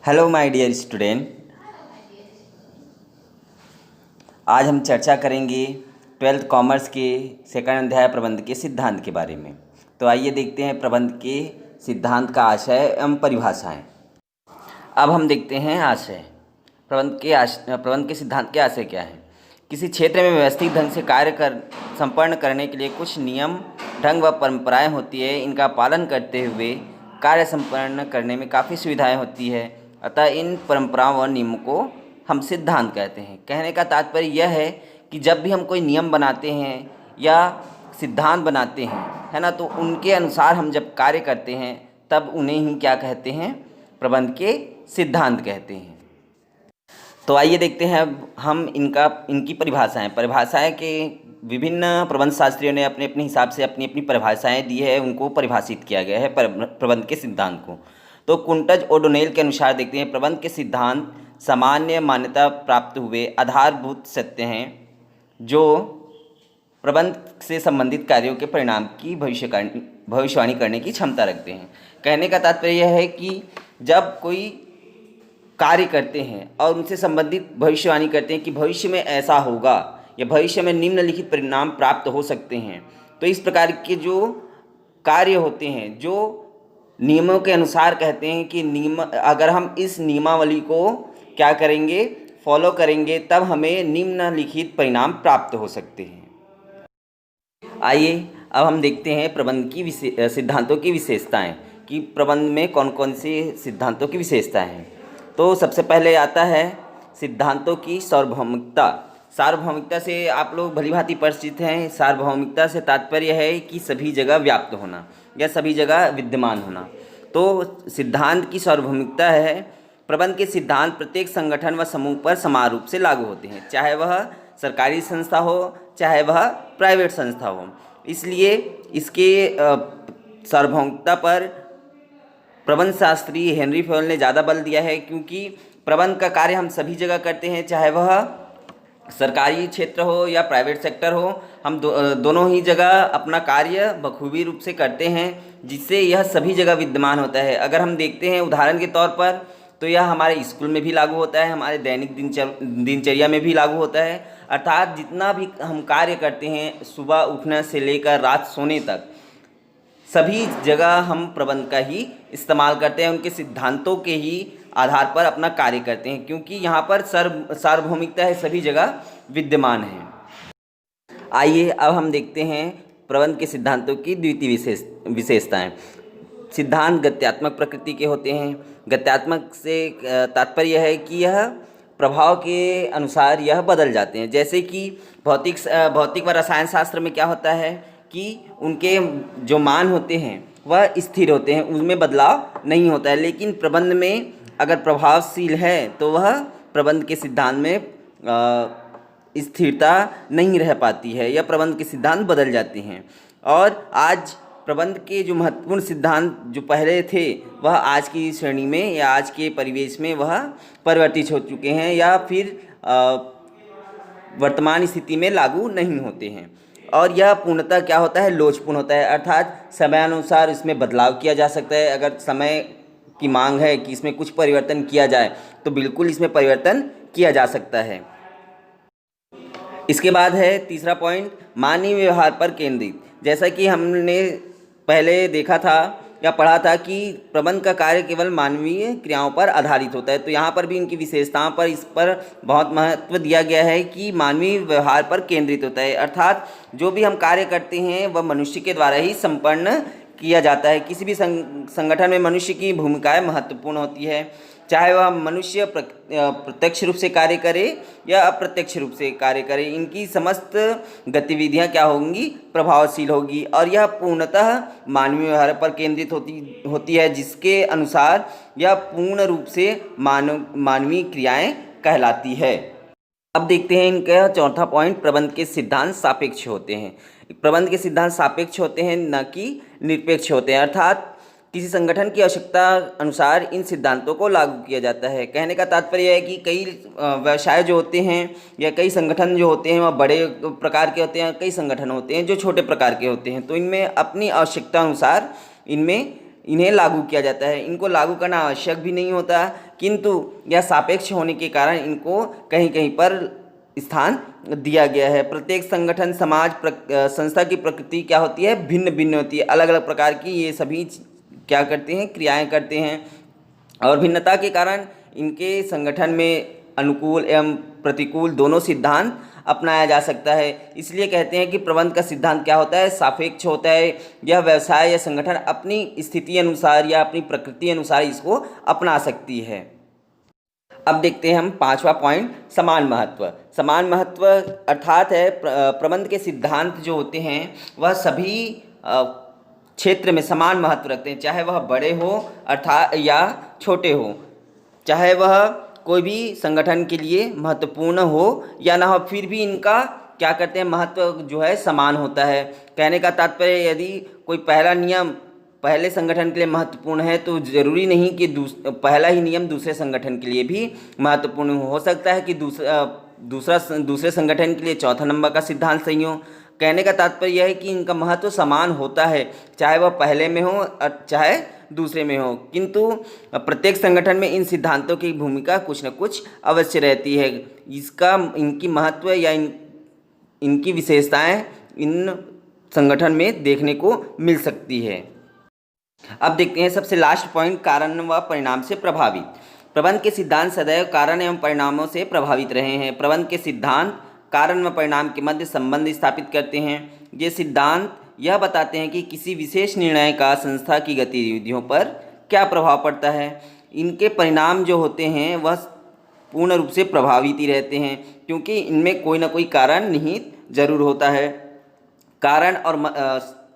Hello my dear student. आज हम चर्चा करेंगे ट्वेल्थ कॉमर्स के सेकंड अध्याय प्रबंध के सिद्धांत के बारे में। तो आइए देखते हैं प्रबंध के सिद्धांत का आशय एवं परिभाषाएं। अब हम देखते हैं आशय। प्रबंध के सिद्धांत के आशय क्या है। किसी क्षेत्र में व्यवस्थित ढंग से संपन्न करने के लिए कुछ नियम, ढंग व परंपराएं होती है। इनका पालन करते हुए कार्य संपन्न करने में काफ़ी सुविधाएं होती है। अतः इन परंपराओं व नियमों को हम सिद्धांत कहते हैं। कहने का तात्पर्य यह है कि जब भी हम कोई नियम बनाते हैं या सिद्धांत बनाते हैं, है ना, तो उनके अनुसार हम जब कार्य करते हैं तब उन्हें ही क्या कहते हैं, प्रबंध के सिद्धांत कहते हैं। तो आइए देखते हैं हम इनकी परिभाषाएं के विभिन्न प्रबंध शास्त्रियों ने अपने अपने हिसाब से अपनी अपनी परिभाषाएं दी है, उनको परिभाषित किया गया है प्रबंध के सिद्धांत को। तो कुंटज ओडोनेल के अनुसार देखते हैं प्रबंध के सिद्धांत सामान्य मान्यता प्राप्त हुए आधारभूत सत्य हैं जो प्रबंध से संबंधित कार्यों के परिणाम की भविष्यवाणी करने की क्षमता रखते हैं। कहने का तात्पर्य यह है कि जब कोई कार्य करते हैं और उनसे संबंधित भविष्यवाणी करते हैं कि भविष्य में ऐसा होगा या भविष्य में निम्नलिखित परिणाम प्राप्त हो सकते हैं, तो इस प्रकार के जो कार्य होते हैं जो नियमों के अनुसार कहते हैं कि अगर हम इस नियमावली को क्या करेंगे, फॉलो करेंगे, तब हमें निम्नलिखित परिणाम प्राप्त हो सकते हैं। आइए अब हम देखते हैं प्रबंध की सिद्धांतों की विशेषताएं कि प्रबंध में कौन कौन सी सिद्धांतों की विशेषताएं हैं। तो सबसे पहले आता है सिद्धांतों की सार्वभौमिकता। सार्वभौमिकता से आप लोग भली भांति परिचित हैं। सार्वभौमिकता से तात्पर्य है कि सभी जगह व्याप्त होना या सभी जगह विद्यमान होना। तो सिद्धांत की सार्वभौमिकता है प्रबंध के सिद्धांत प्रत्येक संगठन व समूह पर समान रूप से लागू होते हैं, चाहे वह सरकारी संस्था हो चाहे वह प्राइवेट संस्था हो। इसलिए इसके सार्वभौमिकता पर प्रबंध शास्त्री हेनरी फयोल ने ज़्यादा बल दिया है, क्योंकि प्रबंध का कार्य हम सभी जगह करते हैं, चाहे वह सरकारी क्षेत्र हो या प्राइवेट सेक्टर हो। हम दोनों ही जगह अपना कार्य बखूबी रूप से करते हैं, जिससे यह सभी जगह विद्यमान होता है। अगर हम देखते हैं उदाहरण के तौर पर, तो यह हमारे स्कूल में भी लागू होता है, हमारे दैनिक दिनचर्या में भी लागू होता है। अर्थात जितना भी हम कार्य करते हैं सुबह उठने से लेकर रात सोने तक, सभी जगह हम प्रबंध का ही इस्तेमाल करते हैं, उनके सिद्धांतों के ही आधार पर अपना कार्य करते हैं, क्योंकि यहाँ पर सार्वभौमिकता है, सभी जगह विद्यमान है। आइए अब हम देखते हैं प्रबंध के सिद्धांतों की द्वितीय विशेषताएं। सिद्धांत गत्यात्मक प्रकृति के होते हैं। गत्यात्मक से तात्पर्य है कि यह प्रभाव के अनुसार यह बदल जाते हैं। जैसे कि भौतिक व रसायन शास्त्र में क्या होता है कि उनके जो मान होते हैं वह स्थिर होते हैं, उनमें बदलाव नहीं होता है। लेकिन प्रबंध में अगर प्रभावशील है तो वह प्रबंध के सिद्धांत में स्थिरता नहीं रह पाती है या प्रबंध के सिद्धांत बदल जाते हैं। और आज प्रबंध के जो महत्वपूर्ण सिद्धांत जो पहले थे वह आज की श्रेणी में या आज के परिवेश में वह परिवर्तित हो चुके हैं या फिर वर्तमान स्थिति में लागू नहीं होते हैं। और यह पूर्णतः क्या होता है, लोचपूर्ण होता है, अर्थात समयानुसार इसमें बदलाव किया जा सकता है। अगर समय की मांग है कि इसमें कुछ परिवर्तन किया जाए तो बिल्कुल इसमें परिवर्तन किया जा सकता है। इसके बाद है तीसरा पॉइंट, मानवीय व्यवहार पर केंद्रित। जैसा कि हमने पहले देखा था या पढ़ा था कि प्रबंध का कार्य केवल मानवीय क्रियाओं पर आधारित होता है, तो यहाँ पर भी इनकी विशेषताओं पर इस पर बहुत महत्व दिया गया है कि मानवीय व्यवहार पर केंद्रित होता है। अर्थात जो भी हम कार्य करते हैं वह मनुष्य के द्वारा ही संपन्न किया जाता है। किसी भी संगठन में मनुष्य की भूमिकाएं महत्वपूर्ण होती है, चाहे वह मनुष्य प्रत्यक्ष रूप से कार्य करे या अप्रत्यक्ष रूप से कार्य करे। इनकी समस्त गतिविधियां क्या होंगी, प्रभावशील होगी, और यह पूर्णतः मानवीय व्यवहार पर केंद्रित होती है, जिसके अनुसार यह पूर्ण रूप से मानवीय क्रियाएं कहलाती है। अब देखते हैं इनका चौथा पॉइंट, प्रबंध के सिद्धांत सापेक्ष होते हैं। प्रबंध के सिद्धांत सापेक्ष होते हैं, न कि निरपेक्ष होते हैं। अर्थात किसी संगठन की आवश्यकता अनुसार इन सिद्धांतों को लागू किया जाता है। कहने का तात्पर्य है कि कई व्यवसाय जो होते हैं या कई संगठन जो होते हैं वह बड़े प्रकार के होते हैं, कई संगठन होते हैं जो छोटे प्रकार के होते हैं। तो इनमें अपनी आवश्यकता अनुसार इनमें इन्हें लागू किया जाता है। इनको लागू करना आवश्यक भी नहीं होता, किंतु यह सापेक्ष होने के कारण इनको कहीं कहीं पर स्थान दिया गया है। प्रत्येक संगठन, समाज, संस्था की प्रकृति क्या होती है, भिन्न भिन्न होती है। अलग अलग प्रकार की ये सभी क्या करते हैं, क्रियाएं करते हैं, और भिन्नता के कारण इनके संगठन में अनुकूल एवं प्रतिकूल दोनों सिद्धांत अपनाया जा सकता है। इसलिए कहते हैं कि प्रबंध का सिद्धांत क्या होता है, सापेक्ष होता है। यह व्यवसाय या संगठन अपनी स्थिति अनुसार या अपनी प्रकृति अनुसार इसको अपना सकती है। अब देखते हैं हम पांचवा पॉइंट, समान महत्व। समान महत्व अर्थात है प्रबंध के सिद्धांत जो होते हैं वह सभी क्षेत्र में समान महत्व रखते हैं, चाहे वह बड़े हो अर्थात या छोटे हो, चाहे वह कोई भी संगठन के लिए महत्वपूर्ण हो या ना हो, फिर भी इनका क्या करते हैं, महत्व जो है समान होता है। कहने का तात्पर्य, यदि कोई पहला नियम पहले संगठन के लिए महत्वपूर्ण है तो ज़रूरी नहीं कि पहला ही नियम दूसरे संगठन के लिए भी महत्वपूर्ण हो सकता है कि दूसरे संगठन के लिए चौथा नंबर का सिद्धांत सही हो। कहने का तात्पर्य यह है कि इनका महत्व समान होता है, चाहे वह पहले में हो चाहे दूसरे में हो, किंतु प्रत्येक संगठन में इन सिद्धांतों की भूमिका कुछ न कुछ अवश्य रहती है। इनकी महत्व या इनकी विशेषताएं इन संगठन में देखने को मिल सकती है। अब देखते हैं सबसे लास्ट पॉइंट, कारण व परिणाम से प्रभावित। प्रबंध के सिद्धांत सदैव कारण एवं परिणामों से प्रभावित रहे हैं। प्रबंध के सिद्धांत कारण व परिणाम के मध्य संबंध स्थापित करते हैं। ये सिद्धांत यह बताते हैं कि किसी विशेष निर्णय का संस्था की गतिविधियों पर क्या प्रभाव पड़ता है। इनके परिणाम जो होते हैं वह पूर्ण रूप से प्रभावित ही रहते हैं, क्योंकि इनमें कोई ना कोई कारण निहित जरूर होता है। कारण और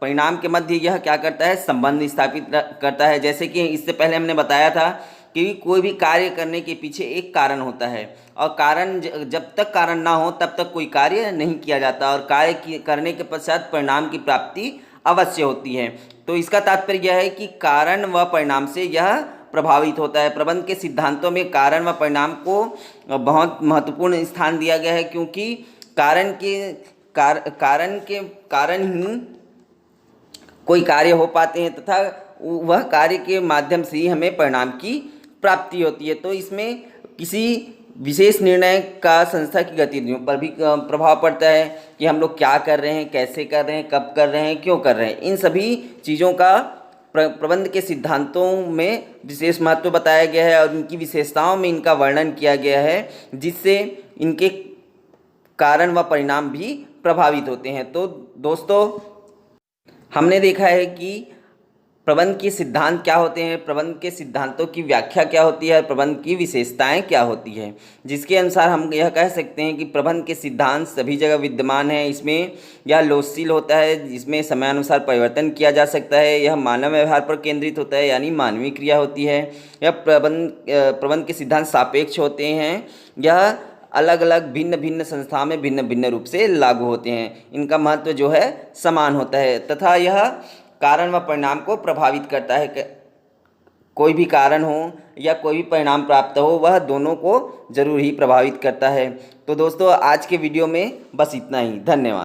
परिणाम के मध्य यह क्या करता है, संबंध स्थापित करता है। जैसे कि इससे पहले हमने बताया था कि कोई भी कार्य करने के पीछे एक कारण होता है, और कारण जब तक कारण ना हो तब तक कोई कार्य नहीं किया जाता, और कार्य करने के पश्चात परिणाम की प्राप्ति अवश्य होती है। तो इसका तात्पर्य यह है कि कारण व परिणाम से यह प्रभावित होता है। प्रबंध के सिद्धांतों में कारण व परिणाम को बहुत महत्वपूर्ण स्थान दिया गया है, क्योंकि कारण ही कोई कार्य हो पाते हैं तथा वह कार्य के माध्यम से ही हमें परिणाम की प्राप्ति होती है। तो इसमें किसी विशेष निर्णय का संस्था की गतिविधियों पर भी प्रभाव पड़ता है कि हम लोग क्या कर रहे हैं, कैसे कर रहे हैं, कब कर रहे हैं, क्यों कर रहे हैं। इन सभी चीज़ों का प्रबंध के सिद्धांतों में विशेष महत्व बताया गया है और इनकी विशेषताओं में इनका वर्णन किया गया है, जिससे इनके कारण व परिणाम भी प्रभावित होते हैं। तो दोस्तों, हमने देखा है कि प्रबंध के सिद्धांत क्या होते हैं, प्रबंध के सिद्धांतों की व्याख्या क्या होती है और प्रबंध की विशेषताएं क्या होती है, जिसके अनुसार हम यह कह सकते हैं कि प्रबंध के सिद्धांत सभी जगह विद्यमान है। इसमें यह लोचशील होता है, जिसमें समयानुसार परिवर्तन किया जा सकता है। यह मानव व्यवहार पर केंद्रित होता है, यानी मानवीय क्रिया होती है। यह प्रबंध के सिद्धांत सापेक्ष होते हैं। यह अलग अलग भिन्न भिन्न संस्थाओं में भिन्न भिन्न रूप से लागू होते हैं। इनका महत्व जो है समान होता है, तथा यह कारण व परिणाम को प्रभावित करता है। कोई भी कारण हो या कोई भी परिणाम प्राप्त हो, वह दोनों को जरूर ही प्रभावित करता है। तो दोस्तों, आज के वीडियो में बस इतना ही। धन्यवाद।